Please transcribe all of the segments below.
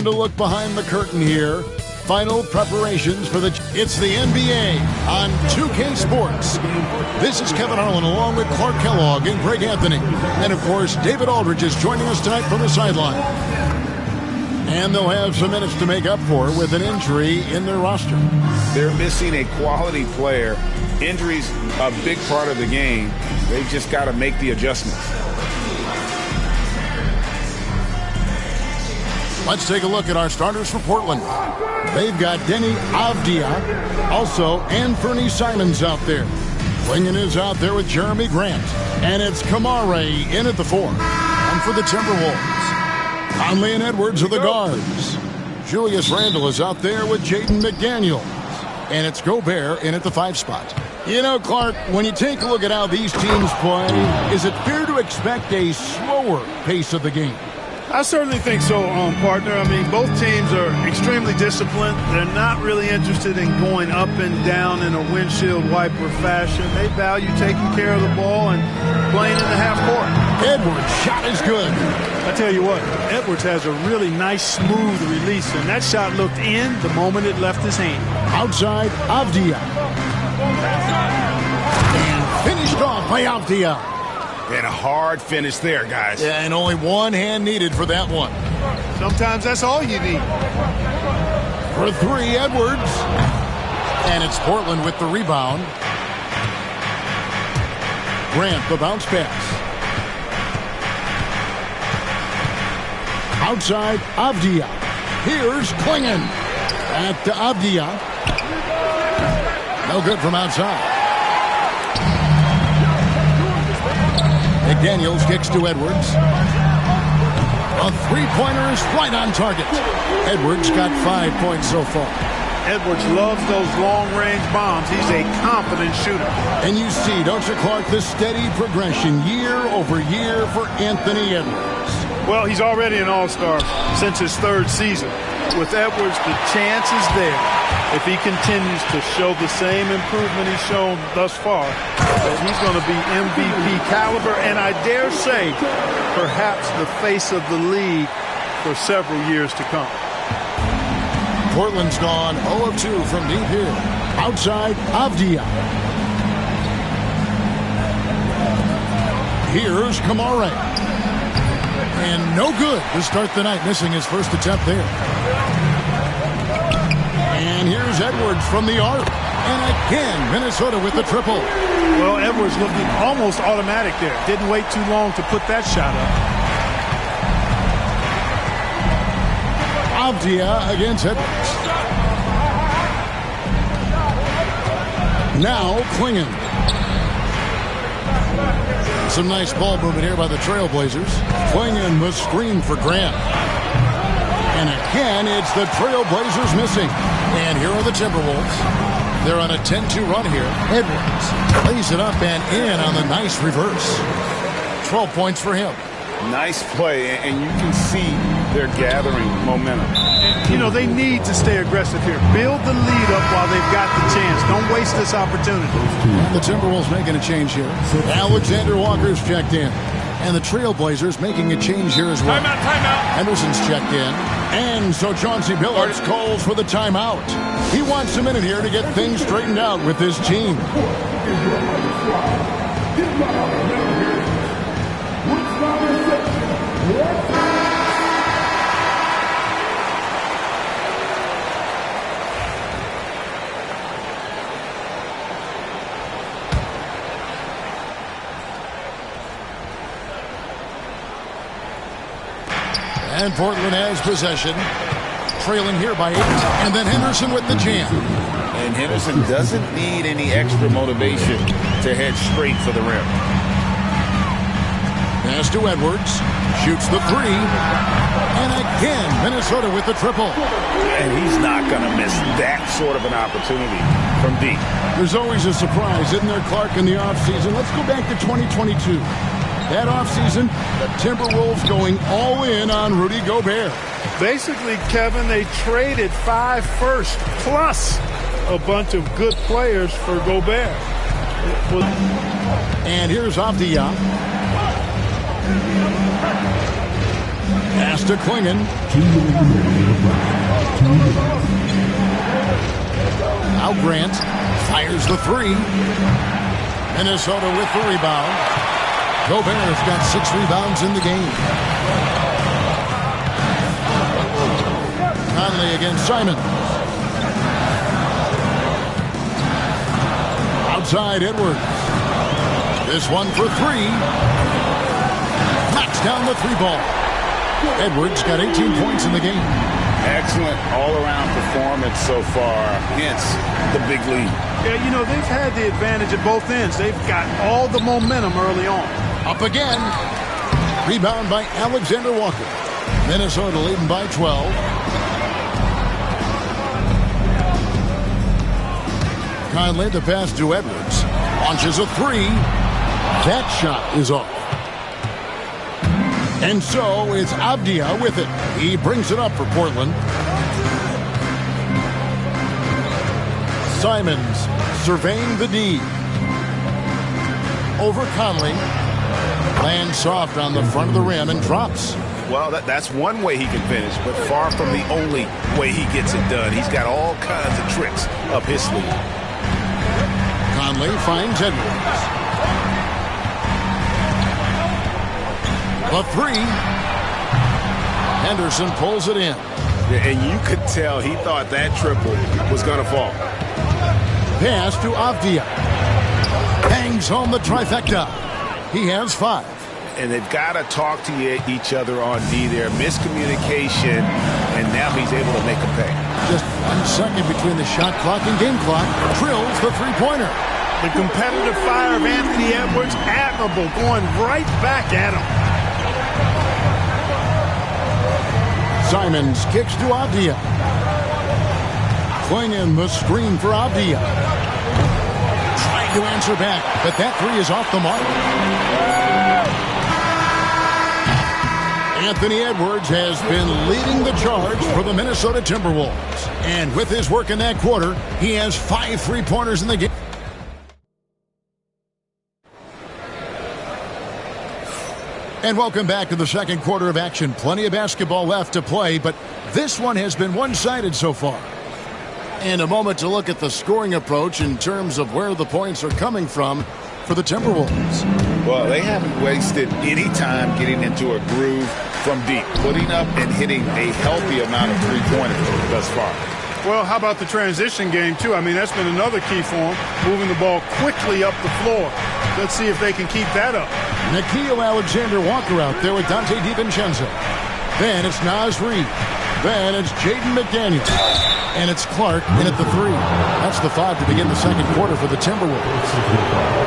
Time to look behind the curtain here. Final preparations for it's the NBA on 2K Sports. This is Kevin Harlan along with Clark Kellogg and Greg Anthony. And, of course, David Aldridge is joining us tonight from the sideline. And they'll have some minutes to make up for with an injury in their roster. They're missing a quality player. Injuries a big part of the game. They've just got to make the adjustments. Let's take a look at our starters for Portland. They've got Deni Avdija, also Anthony Simons out there. Clingan is out there with Jeremy Grant. And it's Kamare in at the 4. And for the Timberwolves, Conley and Edwards are the guards. Julius Randle is out there with Jaden McDaniels. And it's Gobert in at the 5 spot. You know, Clark, when you take a look at how these teams play, is it fair to expect a slower pace of the game? I certainly think so, partner. I mean, both teams are extremely disciplined. They're not really interested in going up and down in a windshield wiper fashion. They value taking care of the ball and playing in the half court. Edwards' shot is good. I tell you what, Edwards has a really nice, smooth release, and that shot looked in the moment it left his hand. Outside, Avdija. And finished off by Avdija. And a hard finish there, guys. Yeah, and only one hand needed for that one. Sometimes that's all you need. For 3, Edwards. And it's Portland with the rebound. Grant, the bounce pass. Outside, Avdija. Here's Clingan. Back to Avdija. No good from outside. McDaniels kicks to Edwards. A three-pointer is right on target. Edwards got 5 points so far. Edwards loves those long-range bombs. He's a confident shooter. And you see, don't you, Clark, the steady progression year over year for Anthony Edwards. Well, he's already an all-star since his 3rd season. With Edwards, the chance is there, if he continues to show the same improvement he's shown thus far, that he's going to be MVP caliber, and I dare say, perhaps the face of the league for several years to come. Portland's gone 0 of 2 from deep here. Outside, Avdija. Here's Kamare. And no good to start the night, missing his first attempt there. And here's Edwards from the arc. And again, Minnesota with the triple. Well, Edwards looking almost automatic there. Didn't wait too long to put that shot up. Avdija against Edwards. Now Clingan. Some nice ball movement here by the Trailblazers. Clingan the screen for Grant. And again, it's the Trailblazers missing. And here are the Timberwolves. They're on a 10-2 run here. Edwards lays it up and in on the nice reverse. 12 points for him. Nice play, and you can see they're gathering momentum. And, you know, they need to stay aggressive here. Build the lead up while they've got the chance. Don't waste this opportunity. And the Timberwolves making a change here. Alexander Walker's checked in. And the Trailblazers making a change here as well. Timeout. Henderson's checked in. And so Chauncey Billups calls for the timeout. He wants a minute here to get things straightened out with his team. And Portland has possession, trailing here by 8. And then Henderson with the jam. And Henderson doesn't need any extra motivation to head straight for the rim. Pass to Edwards. Shoots the 3. And again, Minnesota with the triple. And he's not going to miss that sort of an opportunity from deep. There's always a surprise, isn't there, Clark, in the offseason? Let's go back to 2022. That offseason, the Timberwolves going all in on Rudy Gobert. Basically, Kevin, they traded 5 firsts plus a bunch of good players for Gobert. And here's Avdija. Pass to Klingon. Now Grant fires the three. Minnesota with the rebound. Gobert's got 6 rebounds in the game. Conley against Simon. Outside Edwards. This one for 3. Knocks down the 3 ball. Edwards got 18 points in the game. Excellent all-around performance so far, hence the big lead. Yeah, you know, they've had the advantage at both ends. They've got all the momentum early on. Up again. Rebound by Alexander Walker. Minnesota leading by 12. Conley, the pass to Edwards. Launches a 3. That shot is off. And so it's Avdia with it. He brings it up for Portland. Simons surveying the D. Over Conley. Lands soft on the front of the rim and drops. Well, that's one way he can finish, but far from the only way he gets it done. He's got all kinds of tricks up his sleeve. Conley finds Edwards. The 3. Henderson pulls it in. And you could tell he thought that triple was going to fall. Pass to Avdia. Hangs home the trifecta. He has 5. And they've got to talk to each other on D there. Miscommunication, and now he's able to make a pay. Just 1 second between the shot clock and game clock. Drills the 3-pointer. The competitive fire of Anthony Edwards, admirable, going right back at him. Simons kicks to Avdia. Klingon the screen for Avdia. Trying to answer back, but that 3 is off the mark. Anthony Edwards has been leading the charge for the Minnesota Timberwolves. And with his work in that quarter, he has 5 3-pointers in the game. And welcome back to the second quarter of action. Plenty of basketball left to play, but this one has been one-sided so far. And a moment to look at the scoring approach in terms of where the points are coming from for the Timberwolves. Well, they haven't wasted any time getting into a groove from deep, putting up and hitting a healthy amount of 3-pointers thus far. Well, how about the transition game, too? I mean, that's been another key for them, moving the ball quickly up the floor. Let's see if they can keep that up. Nickeil Alexander-Walker out there with Dante DiVincenzo. Then it's Naz Reid. Then it's Jaden McDaniels. And it's Clark in at the 3. That's the 5 to begin the second quarter for the Timberwolves.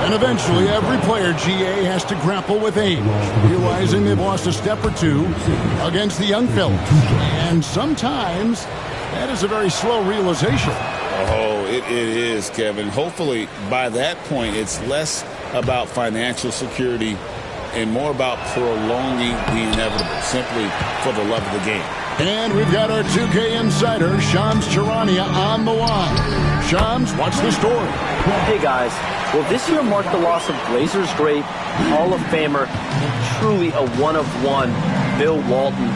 And eventually, every player, GA, has to grapple with age, realizing they've lost a step or 2 against the young fellas. And sometimes that is a very slow realization. Oh, it is, Kevin. Hopefully, by that point, it's less about financial security and more about prolonging the inevitable, simply for the love of the game. And we've got our 2K insider, Shams Charania, on the line. Shams, what's the story? Hey, guys. Well, this year marked the loss of Blazers great, Hall of Famer, and truly a one-of-one, Bill Walton.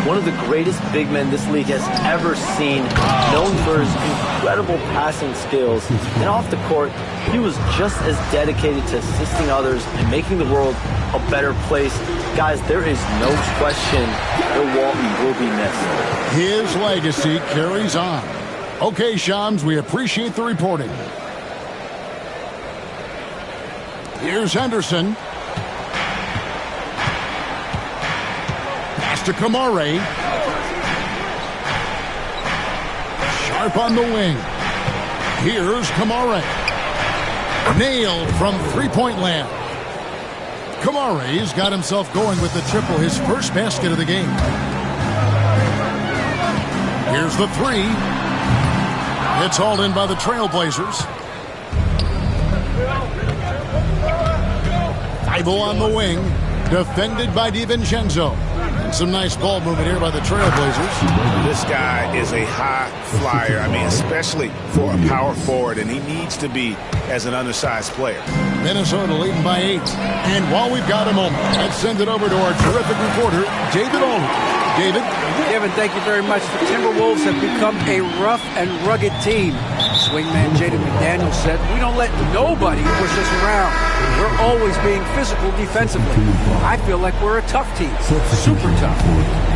One of the greatest big men this league has ever seen, known for his incredible passing skills. And off the court, he was just as dedicated to assisting others and making the world a better place. Guys, there is no question Bill Walton will be missed. His legacy carries on. Okay, Shams, we appreciate the reporting. Here's Henderson. Pass to Kamare. Sharp on the wing. Here's Kamare. Nailed from three-point land. Kamare's got himself going with the triple, his first basket of the game. Here's the 3. It's hauled in by the Trailblazers. Thibault on the wing, defended by DiVincenzo. And some nice ball movement here by the Trailblazers. This guy is a high flyer. I mean, especially for a power forward, and he needs to be as an undersized player. Minnesota leading by 8. And while we've got a moment, let's send it over to our terrific reporter, David Aldridge. David? Kevin, thank you very much. The Timberwolves have become a rough and rugged team. Swingman Jaden McDaniels said, "We don't let nobody push us around. We're always being physical defensively. I feel like we're a tough team, super tough."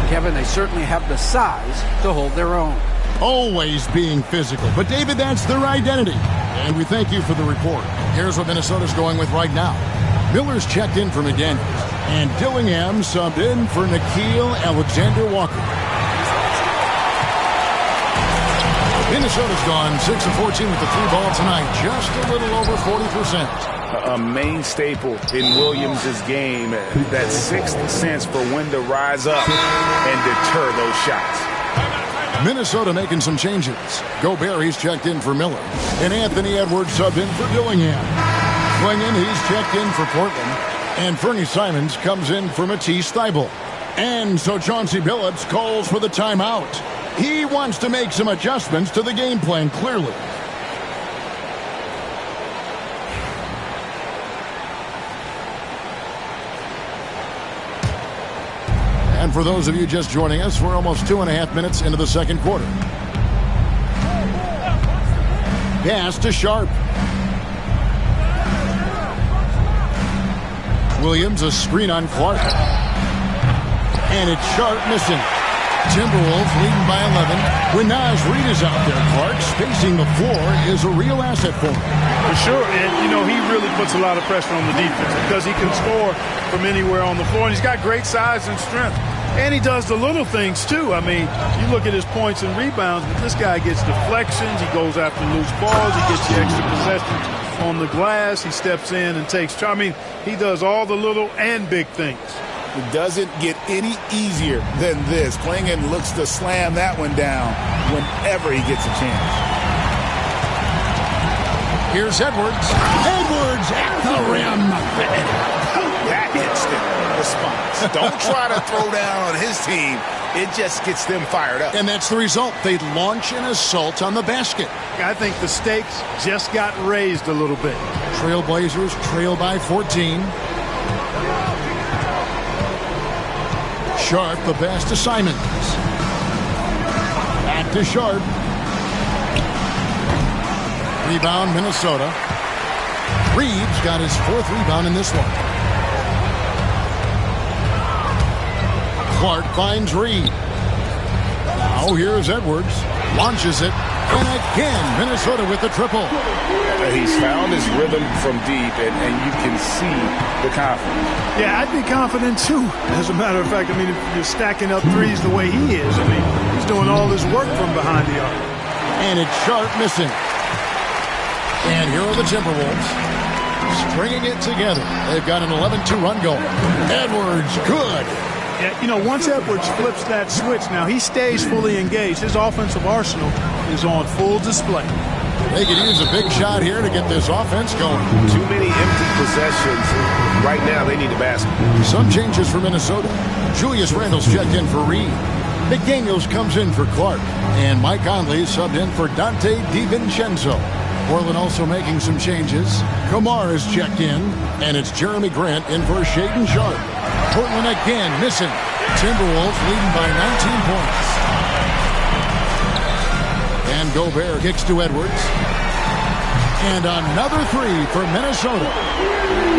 Kevin, they certainly have the size to hold their own. Always being physical. But, David, that's their identity. And we thank you for the report. Here's what Minnesota's going with right now. Miller's checked in for McDaniels. And Dillingham subbed in for Nickeil Alexander-Walker. Minnesota's gone 6 of 14 with the 3 ball tonight. Just a little over 40%. A main staple in Williams' game, that sixth sense for when to rise up and deter those shots. Minnesota making some changes. Gobert, he's checked in for Miller. And Anthony Edwards subbed in for Dillingham. Clingan, he's checked in for Portland. And Fernie Simons comes in for Matisse Thybulle. And so Chauncey Billups calls for the timeout. He wants to make some adjustments to the game plan, clearly. And for those of you just joining us, we're almost 2.5 minutes into the second quarter. Pass to Sharp. Williams, a screen on Clark. And it's Sharp missing. Timberwolves leading by 11. When Naz Reid is out there, Clark spacing the floor is a real asset for him. For sure, and you know, he really puts a lot of pressure on the defense because he can score from anywhere on the floor, and he's got great size and strength. And he does the little things, too. I mean, you look at his points and rebounds, but this guy gets deflections. He goes after loose balls. He gets you extra possessions on the glass. He steps in and takes charge. I mean, he does all the little and big things. It doesn't get any easier than this. Clingan looks to slam that one down whenever he gets a chance. Here's Edwards. Edwards at the rim. That instant response. Don't try to throw down on his team. It just gets them fired up. And that's the result. They launch an assault on the basket. I think the stakes just got raised a little bit. Trailblazers trail by 14. Sharp, the pass to Simons. Back to Sharp. Rebound, Minnesota. Reeves got his 4th rebound in this one. Clark finds Reed. Now here's Edwards. Launches it. And again, Minnesota with the triple. He's found his rhythm from deep, and you can see the confidence. Yeah, I'd be confident, too. As a matter of fact, I mean, if you're stacking up threes the way he is, I mean, he's doing all this work from behind the arc. And it's Sharp missing. And here are the Timberwolves, stringing it together. They've got an 11-2 run going. Edwards, good. Yeah, you know, once Edwards flips that switch, now he stays fully engaged. His offensive arsenal is on full display. They could use a big shot here to get this offense going. Too many empty possessions. Right now, they need a basket. Some changes for Minnesota. Julius Randle's checked in for Reed. McDaniels comes in for Clark. And Mike Conley subbed in for Dante DiVincenzo. Portland also making some changes. Kamar is checked in. And it's Jeremy Grant in for Shaedon Sharp. Portland again missing. Timberwolves leading by 19 points. And Gobert kicks to Edwards. And another 3 for Minnesota.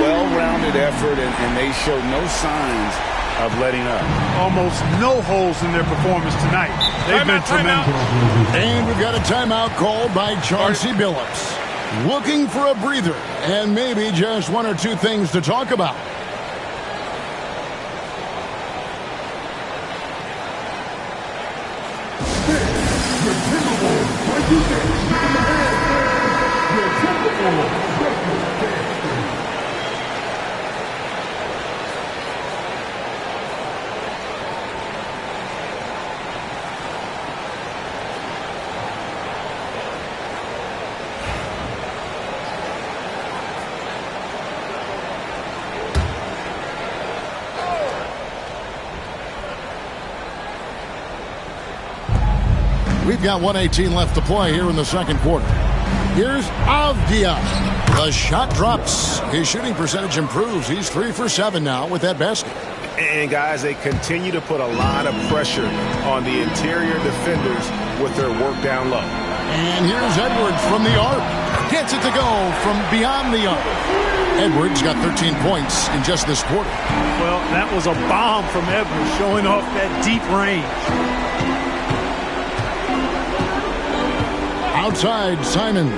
Well-rounded effort, and they show no signs of letting up. Almost no holes in their performance tonight. They've been tremendous. And we've got a timeout called by Chauncey Billups. Looking for a breather and maybe just 1 or 2 things to talk about. We've got 1:18 left to play here in the second quarter. Here's Avdia. The shot drops. His shooting percentage improves. He's 3 for 7 now with that basket. And guys, they continue to put a lot of pressure on the interior defenders with their work down low. And here's Edwards from the arc. Gets it to go from beyond the arc. Edwards got 13 points in just this quarter. Well, that was a bomb from Edwards, showing off that deep range. Outside, Simons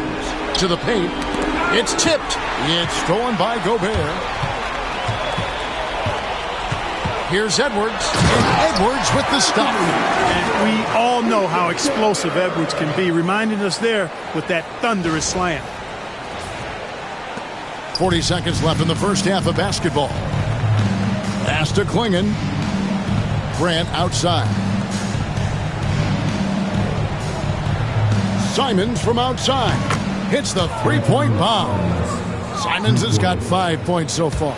to the paint. It's tipped. It's stolen by Gobert. Here's Edwards. And Edwards with the stop. And we all know how explosive Edwards can be, reminding us there with that thunderous slam. 40 seconds left in the first half of basketball. Pass to Klingon. Grant outside. Simons from outside. Hits the three-point bomb. Simons has got 5 points so far.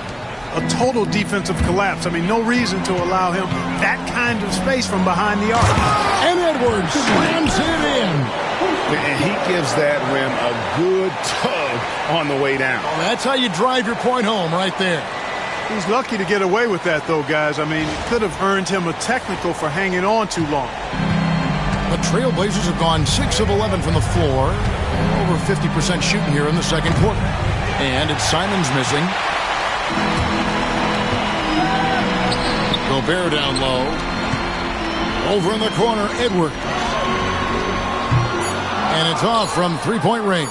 A total defensive collapse. I mean, no reason to allow him that kind of space from behind the arc. And Edwards slams it in. And he gives that rim a good tug on the way down. Well, that's how you drive your point home right there. He's lucky to get away with that, though, guys. I mean, it could have earned him a technical for hanging on too long. The Trailblazers have gone 6 of 11 from the floor. Over 50% shooting here in the second quarter. And it's Simons missing. Gobert down low. Over in the corner, Edwards. And it's off from three-point range.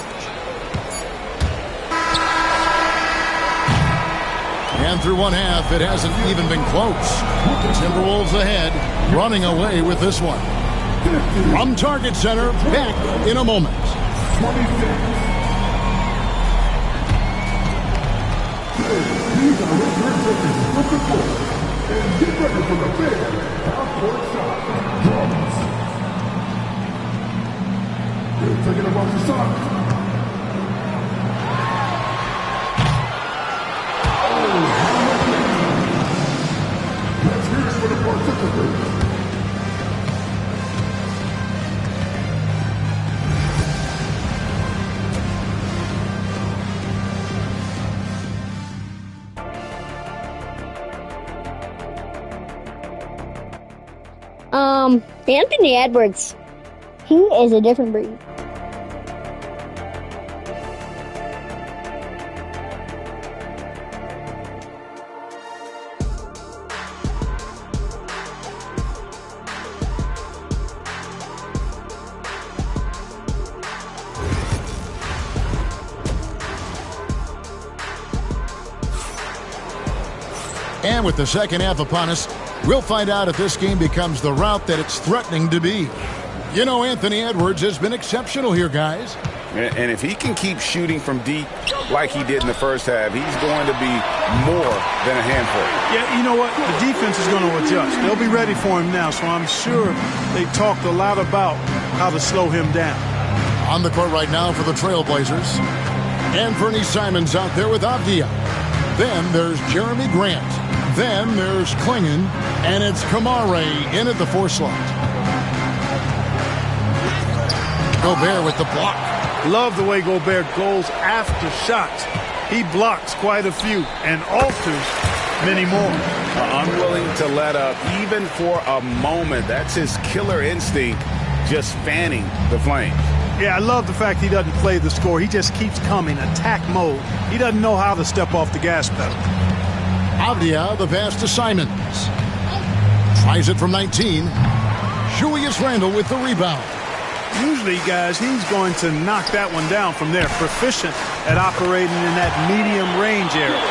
And through one half, it hasn't even been close. Timberwolves ahead, running away with this one. From Target Center, back in a moment. Anthony Edwards. He is a different breed. And with the second half upon us, we'll find out if this game becomes the rout that it's threatening to be. You know, Anthony Edwards has been exceptional here, guys. And if he can keep shooting from deep like he did in the first half, he's going to be more than a handful. Yeah, you know what? The defense is going to adjust. They'll be ready for him now, so I'm sure they talked a lot about how to slow him down. On the court right now for the Trailblazers. Anthony Simons out there with Avdia. Then there's Jeremy Grant. Then there's Klingon, and it's Kamare in at the 4 slot. Gobert with the block. Love the way Gobert goes after shots. He blocks quite a few and alters many more. Unwilling to let up even for a moment. That's his killer instinct, just fanning the flames. Yeah, I love the fact he doesn't play the score. He just keeps coming, attack mode. He doesn't know how to step off the gas pedal. Avdia, the pass to Simons. Tries it from 19. Julius Randle with the rebound. Usually, guys, he's going to knock that one down from there. Proficient at operating in that medium range area.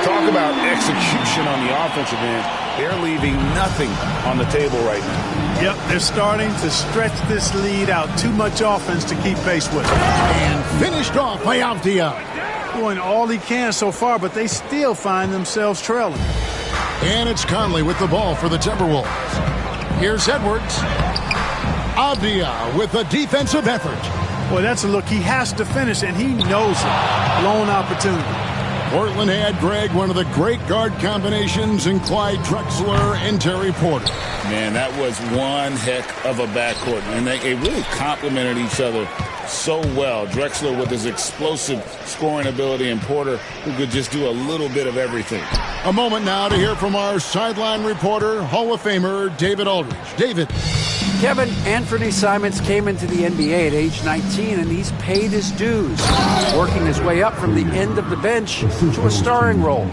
Talk about execution on the offensive end. They're leaving nothing on the table right now. Yep, they're starting to stretch this lead out. Too much offense to keep pace with. And finished off by Avdia. Doing all he can so far, but they still find themselves trailing. And it's Conley with the ball for the Timberwolves. Here's Edwards. Avdia with a defensive effort. Boy, that's a look he has to finish, and he knows it. Blown opportunity. Portland had, Greg, one of the great guard combinations in Clyde Drexler and Terry Porter. Man, that was one heck of a backcourt. And they really complemented each other so well. Drexler with his explosive scoring ability, and Porter who could just do a little bit of everything. A moment now to hear from our sideline reporter, Hall of Famer David Aldridge. David. Kevin, Anthony Simons came into the NBA at age 19, and he's paid his dues. He's working his way up from the end of the bench to a starring role.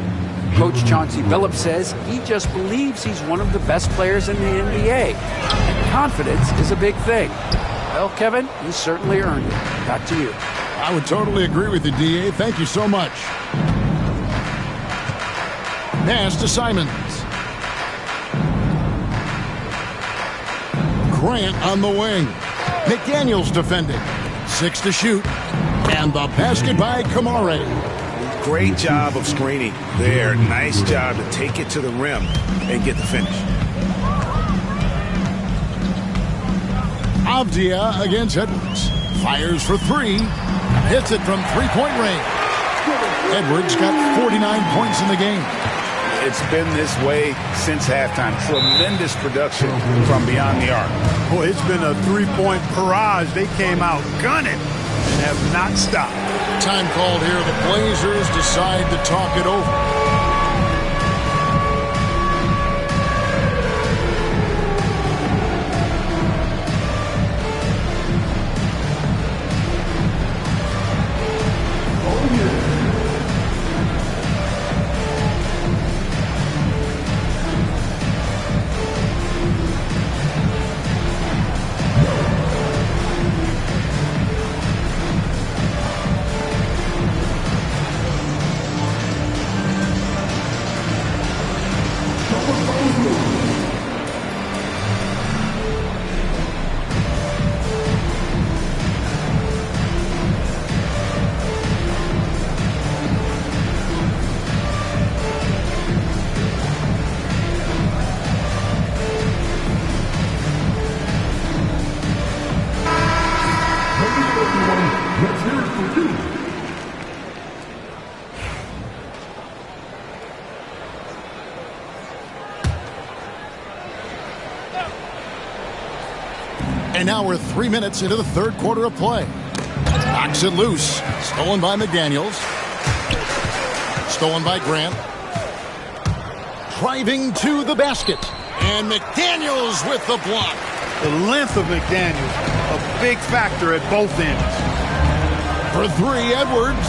Coach Chauncey Billups says he just believes he's one of the best players in the NBA. And confidence is a big thing. Well, Kevin, he certainly earned it. Back to you. I would totally agree with you, D.A. Thank you so much. Pass to Simons. Grant on the wing. McDaniels defending. 6 to shoot. And the basket by Kamare. Great job of screening there. Nice job to take it to the rim and get the finish. Avdia against Edwards. Fires for 3. Hits it from three-point range. Edwards got 49 points in the game. It's been this way since halftime. Tremendous production from beyond the arc. Boy, it's been a three-point barrage. They came out gunning and have not stopped. Time called here. The Blazers decide to talk it over. And now we're 3 minutes into the third quarter of play. Knocks it loose. Stolen by McDaniels. Stolen by Grant. Driving to the basket. And McDaniels with the block. The length of McDaniels, a big factor at both ends. For 3, Edwards.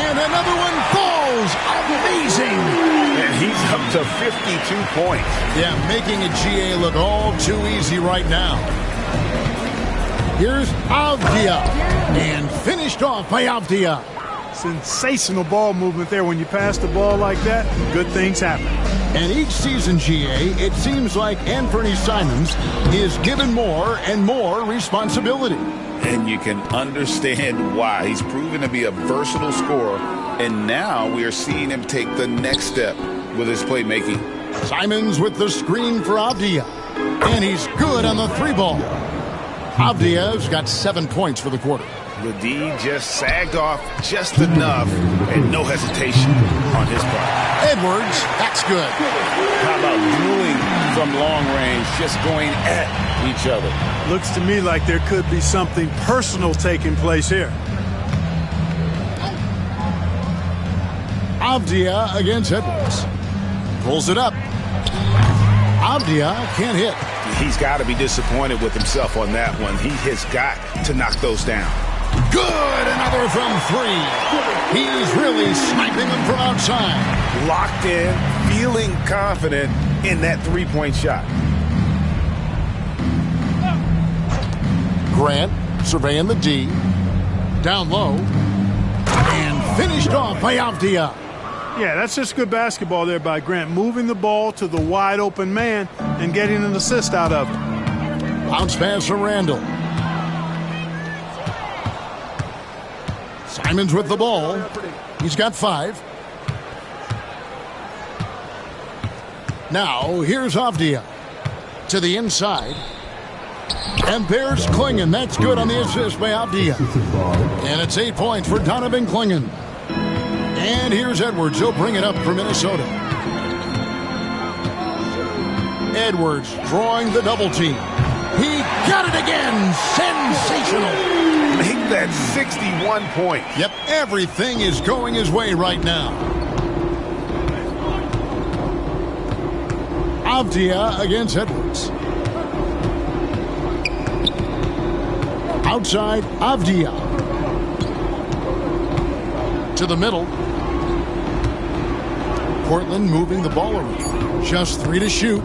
And another one falls. Amazing. And he's up to 52 points. Yeah, making a GA look all too easy right now. Here's Avdia. And finished off by Avdia. Sensational ball movement there. When you pass the ball like that, good things happen. And each season, GA, it seems like Anthony Simons is given more and more responsibility. And you can understand why. He's proven to be a versatile scorer, and now we are seeing him take the next step with his playmaking. Simons with the screen for Avdia. And he's good on the 3 ball. Avdia's got 7 points for the quarter. The D just sagged off just enough, and no hesitation on his part. Edwards, that's good. How about dueling from long range, just going at each other? Looks to me like there could be something personal taking place here. Avdia against Edwards. Pulls it up. Avdia can't hit. He's got to be disappointed with himself on that one. He has got to knock those down. Good, another from 3. He's really sniping them from outside. Locked in, feeling confident in that three-point shot. Grant surveying the D. Down low. And finished off by Avdia. Yeah, that's just good basketball there by Grant. Moving the ball to the wide open man and getting an assist out of it. Bounce pass for Randall. Simons with the ball. He's got 5. Now, here's Avdia. To the inside. And there's Clingan. That's good on the assist by Avdia. And it's 8 points for Donovan Clingan. And here's Edwards. He'll bring it up for Minnesota. Edwards drawing the double team. He got it again. Sensational. Make that 61 points. Yep, everything is going his way right now. Avdia against Edwards. Outside, Avdia. To the middle. Portland moving the ball around. Just 3 to shoot.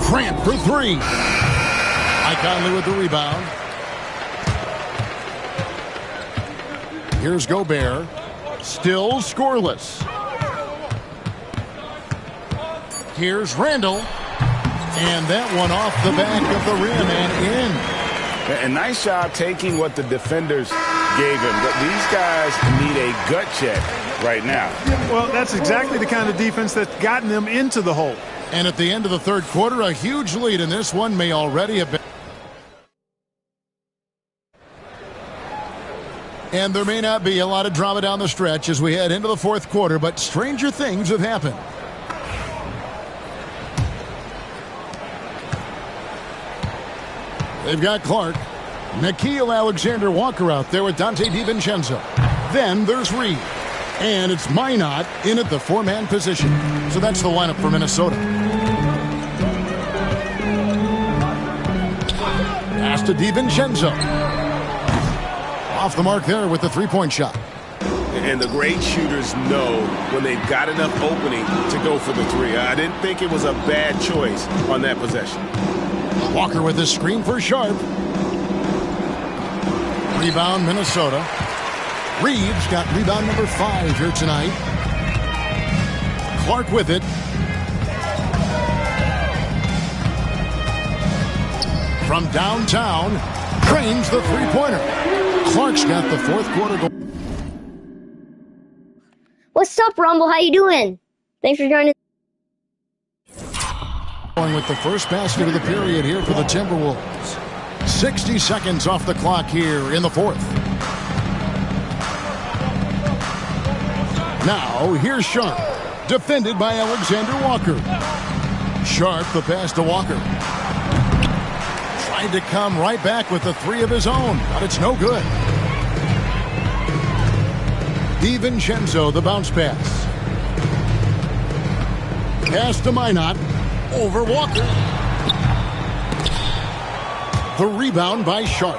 Grant for 3. Mike Conley with the rebound. Here's Gobert. Still scoreless. Here's Randall. And that one off the back of the rim and in. A nice job taking what the defenders gave him. But these guys need a gut check right now. Well, that's exactly the kind of defense that's gotten them into the hole. And at the end of the third quarter, a huge lead in this one may already have been. And there may not be a lot of drama down the stretch as we head into the fourth quarter, but stranger things have happened. They've got Clark. Nickeil Alexander-Walker out there with Dante DiVincenzo. Then there's Reed. And it's Minot in at the 4-man position. So that's the lineup for Minnesota. Pass to DiVincenzo. Off the mark there with the 3-point shot. And the great shooters know when they've got enough opening to go for the 3. I didn't think it was a bad choice on that possession. Walker with his screen for Sharp. Rebound, Minnesota. Reeves got rebound number 5 here tonight. Clark with it. From downtown, trains the 3-pointer. Clark's got the fourth quarter goal. What's up, Rumble? How you doing? Thanks for joining. Going with the first basket of the period here for the Timberwolves. 60 seconds off the clock here in the fourth. Now, here's Sharp, defended by Alexander Walker. Sharp, the pass to Walker. Tried to come right back with the 3 of his own, but it's no good. DiVincenzo, the bounce pass. Pass to Minot. Over Walker. The rebound by Sharp.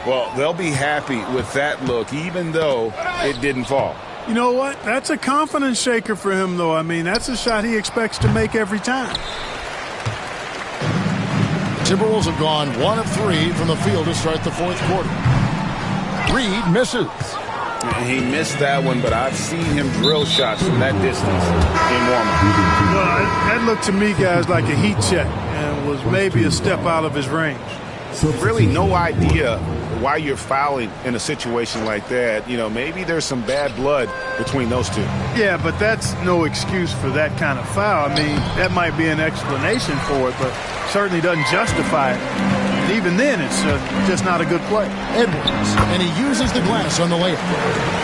Well, they'll be happy with that look, even though it didn't fall. You know what? That's a confidence shaker for him, though. I mean, that's a shot he expects to make every time. Timberwolves have gone 1 of 3 from the field to start the fourth quarter. Reed misses. He missed that one, but I've seen him drill shots from that distance in warm-up. Well, that looked to me, guys, like a heat check and was maybe a step out of his range. Really no idea why you're fouling in a situation like that. You know, maybe there's some bad blood between those two. Yeah, but that's no excuse for that kind of foul. I mean, that might be an explanation for it, but certainly doesn't justify it. And even then, it's just not a good play. Edwards, and he uses the glass on the layup.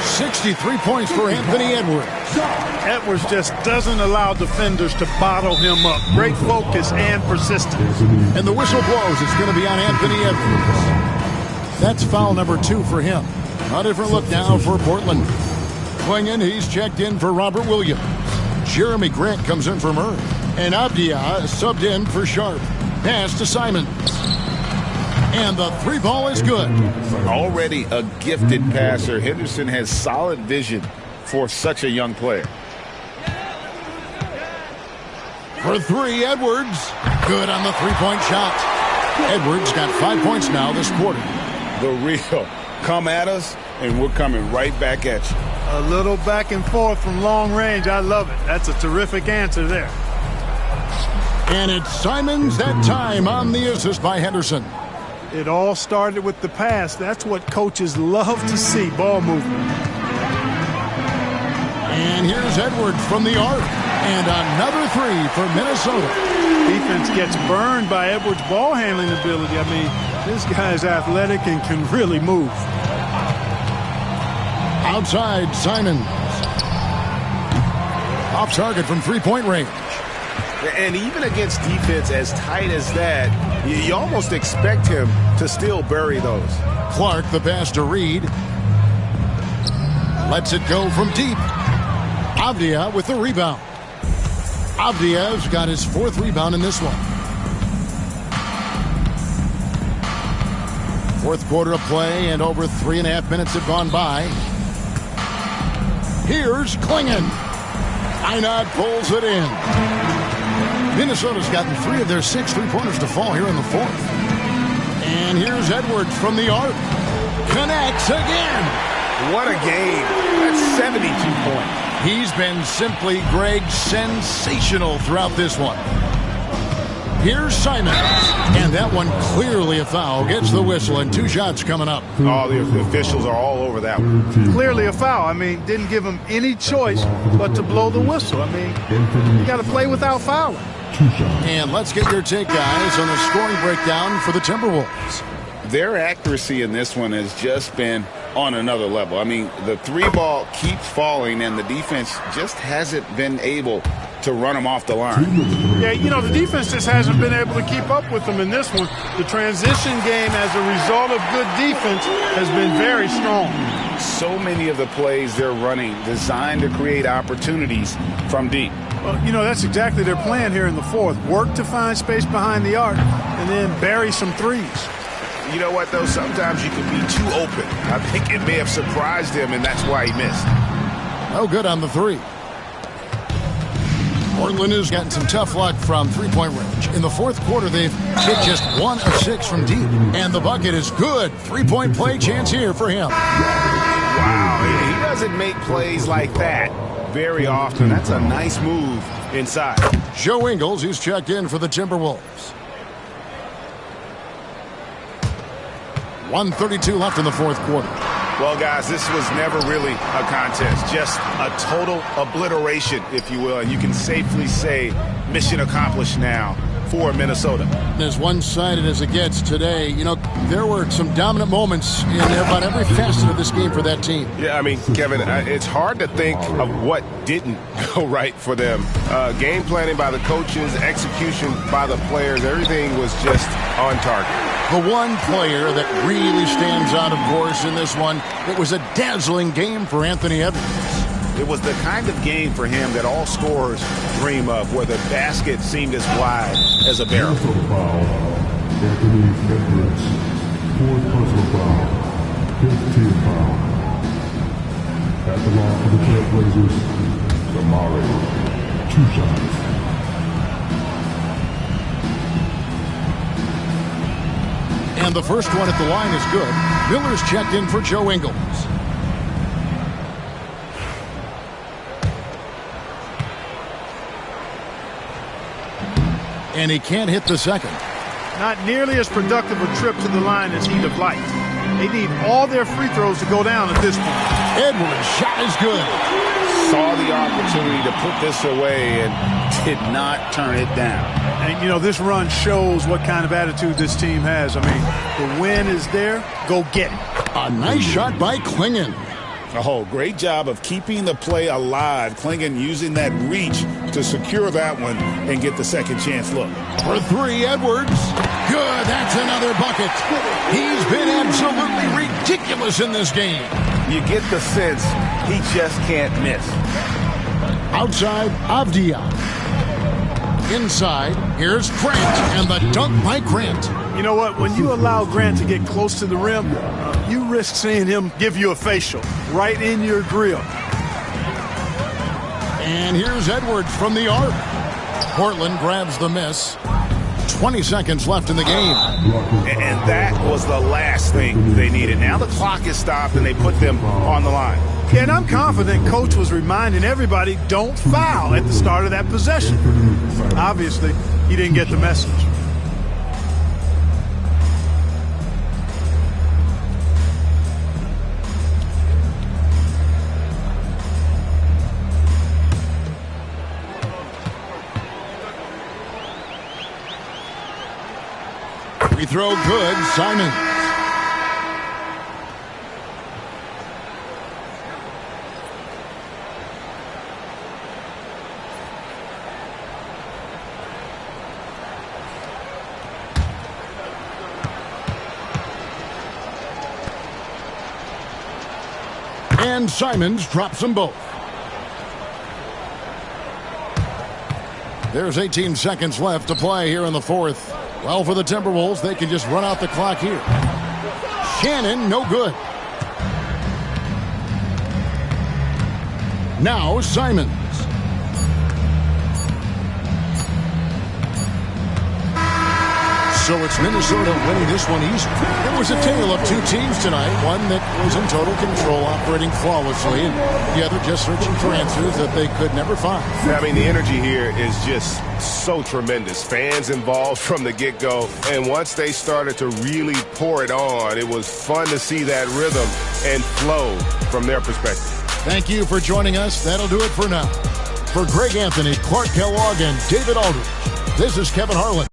63 points for Anthony Edwards. Edwards just doesn't allow defenders to bottle him up. Great focus and persistence. And the whistle blows. It's going to be on Anthony Edwards. That's foul number 2 for him. A different look now for Portland. Clinging, he's checked in for Robert Williams. Jeremy Grant comes in for Murray. And Avdia subbed in for Sharp. Pass to Simons. And the 3-ball is good. Already a gifted passer, Henderson has solid vision for such a young player. For 3, Edwards. Good on the 3-point shot. Edwards got 5 points now this quarter. The real come at us, and we're coming right back at you. A little back and forth from long range. I love it. That's a terrific answer there. And it's Simons that time on the assist by Henderson. It all started with the pass. That's what coaches love to see, ball movement. And here's Edwards from the arc. And another 3 for Minnesota. Defense gets burned by Edwards' ball handling ability. I mean, this guy's athletic and can really move. Outside, Simons. Off target from 3-point range. And even against defense as tight as that, you almost expect him to still bury those. Clark, the pass to Reed. Lets it go from deep. Avdia with the rebound. Avdia's got his 4th rebound in this one. 4th quarter of play, and over 3.5 minutes have gone by. Here's Klingon. Einat pulls it in. Minnesota's gotten 3 of their 6 3-pointers to fall here in the 4th. And here's Edwards from the arc. Connects again. What a game. That's 72 points. He's been simply, Greg, sensational throughout this one. Here's Simons. And that one clearly a foul. Gets the whistle, and 2 shots coming up. Oh, the officials are all over that one. Clearly a foul. I mean, didn't give him any choice but to blow the whistle. I mean, you got to play without fouling. And let's get your take, guys, on the scoring breakdown for the Timberwolves. Their accuracy in this one has just been on another level. I mean, the 3-ball keeps falling, and the defense just hasn't been able to run them off the line. Yeah, you know, the defense just hasn't been able to keep up with them in this one. The transition game, as a result of good defense, has been very strong. So many of the plays they're running designed to create opportunities from deep. Well, you know, that's exactly their plan here in the 4th. Work to find space behind the arc and then bury some threes. You know what, though? Sometimes you can be too open. I think it may have surprised him, and that's why he missed. No good on the 3. Portland has gotten some tough luck from 3-point range. In the 4th quarter, they've hit just 1 of 6 from deep. And the bucket is good. 3-point play chance here for him. Wow, he doesn't make plays like that very often. That's a nice move inside. Joe Ingles, who's checked in for the Timberwolves. 1:32 left in the 4th quarter. Well, guys, this was never really a contest. Just a total obliteration, if you will. And you can safely say mission accomplished now for Minnesota. As one-sided as it gets today, you know, there were some dominant moments in about every facet of this game for that team. Yeah, I mean, Kevin, it's hard to think of what didn't go right for them. Game planning by the coaches, execution by the players, everything was just on target. The one player that really stands out, of course, in this one, it was a dazzling game for Anthony Edwards. It was the kind of game for him that all scorers dream of, where the basket seemed as wide as a barrel. Anthony Edwards, 4th personal foul, 15th foul. At the line for the Trailblazers, Damari, 2 shots. And the first one at the line is good. Miller's checked in for Joe Ingles. And he can't hit the second. Not nearly as productive a trip to the line as he'd have liked. They need all their free throws to go down at this point. Edwards' shot is good. Saw the opportunity to put this away and did not turn it down. And, you know, this run shows what kind of attitude this team has. I mean, the win is there. Go get it. A nice shot by Klingon. Oh, great job of keeping the play alive. Klingon using that reach to secure that one and get the second chance look. For 3, Edwards. Good, that's another bucket. He's been absolutely ridiculous in this game. You get the sense he just can't miss. Outside, Avdia. Inside, here's Grant, and the dunk by Grant. You know what? When you allow Grant to get close to the rim, you risk seeing him give you a facial right in your grill. And here's Edwards from the arc. Portland grabs the miss. 20 seconds left in the game. And that was the last thing they needed. Now the clock is stopped, and they put them on the line. Yeah, and I'm confident Coach was reminding everybody, don't foul at the start of that possession. Obviously, he didn't get the message. Free throw good, Simons. And Simons drops them both. There's 18 seconds left to play here in the fourth. Well, for the Timberwolves, they can just run out the clock here. Shannon, no good. Now Simons. So it's Minnesota winning this one easy. It was a tale of two teams tonight. One that was in total control, operating flawlessly, and the other just searching for answers that they could never find. I mean, the energy here is just so tremendous. Fans involved from the get-go, and once they started to really pour it on, it was fun to see that rhythm and flow from their perspective. Thank you for joining us. That'll do it for now. For Greg Anthony, Clark Kellogg, and David Aldridge, this is Kevin Harlan.